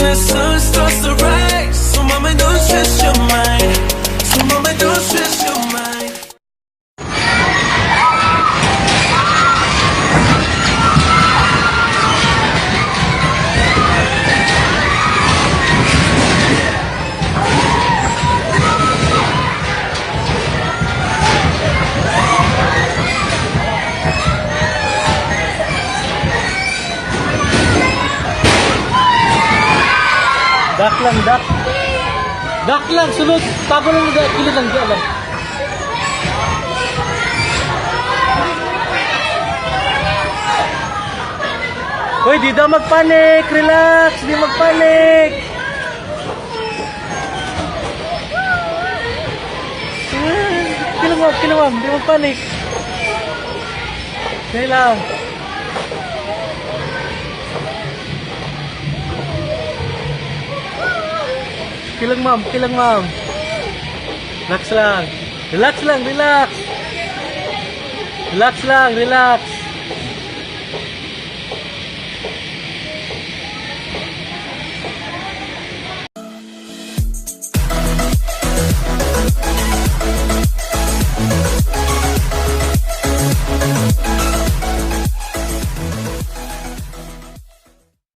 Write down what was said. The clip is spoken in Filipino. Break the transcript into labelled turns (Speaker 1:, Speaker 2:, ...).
Speaker 1: the sun starts to rise. So mama, don't stress your mind. So mama, don't stress your mind.
Speaker 2: Dak lang, dak. Dak lang, sulod. Tago lang na kilid lang, di alam. Hoy, di daw magpanik. Relax, di magpanik. Kilawam, di magpanik. Kaya lang. Kilang ma'am. Relax lang. Relax lang, relax. Relax lang, relax.